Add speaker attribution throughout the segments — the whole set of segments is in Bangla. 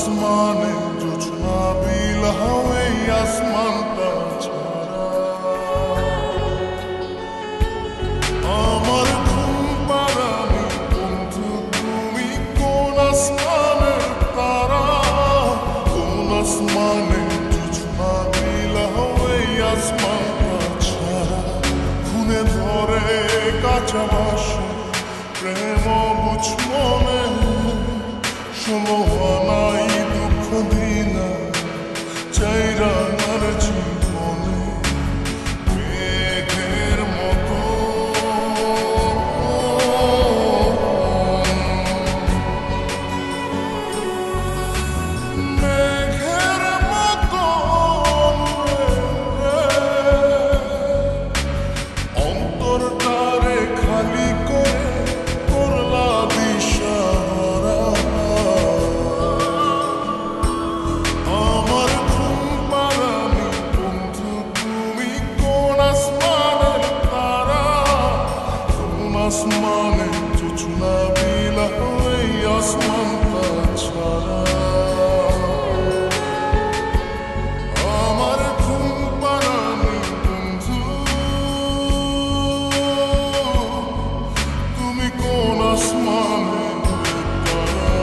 Speaker 1: আসমানে জোছনা বিলাও এই আসমানটা ছাড়া আমার ঘুম পাড়ানি বন্ধু তুমি কোন আসমানের তারা কোন আসমানে জোছনা বিলাও এই আসমানটা ছাড়া খুনে ধরে কাঁচা বাসে প্রেম বুঝ মনে ষোলো আনাই দুঃখ দিনা চাইরা আমার জীবনে মেঘের মতো মেঘের মতো অন্তরটারে খালি করে করলা দিশাহারা আমার ঘুম পাড়ানি বন্ধু তুমি কোন আসমানের তারা কোন আসমানে জোছনা বিলাও এই আসমানটা ছাড়া আমার ঘুম পাড়ানি বন্ধু তুমি কোন আসমানের তারা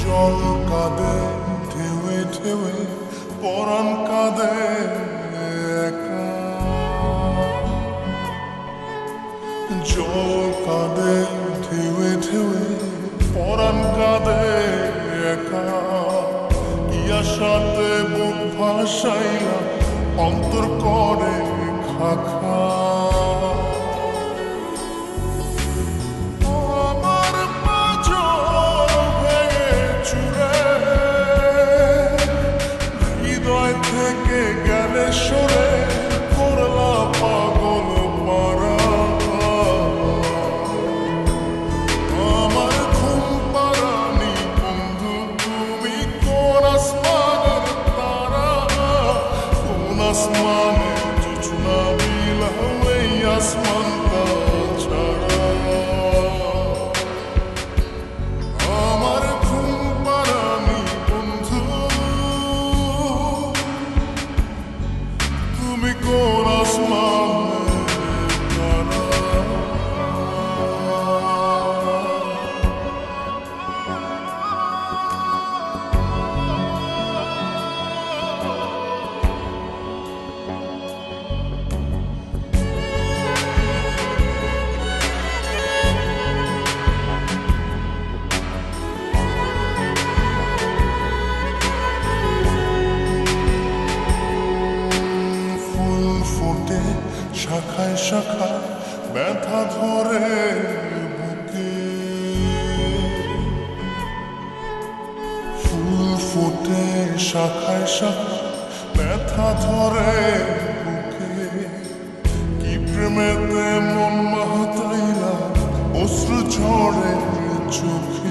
Speaker 1: জল কাঁদে ঢেউে ঢেউে পরাণ কাঁদে একা জল কাঁদে ঢেউে ঢেউে পরাণ কাঁদে একা ইয়াসাতে বুক ভাসাইয়া অন্তর করে খাখা আমার পাঁজর ভেঙে চুরে হৃদয় থেকে গেলে সরে করলা পাগল পারা আমার ঘুম পাড়ানি বন্ধু তুমি কোন আসমানের তারা কোন আসমানে জোছনা বিলাও এই আসমানটা ছাড়া আমার ঘুম পাড়ানি বন্ধু তুমি কোন আসমানের তারা ফুল ফোটে শাখায় শাখায় ব্যথা ধরে বুকে ফুল ফোটে শাখায় শাখায় ব্যথা ধরে বুকে কি প্রেমেতে মন মাতাইলা অশ্রু ঝরে চোখে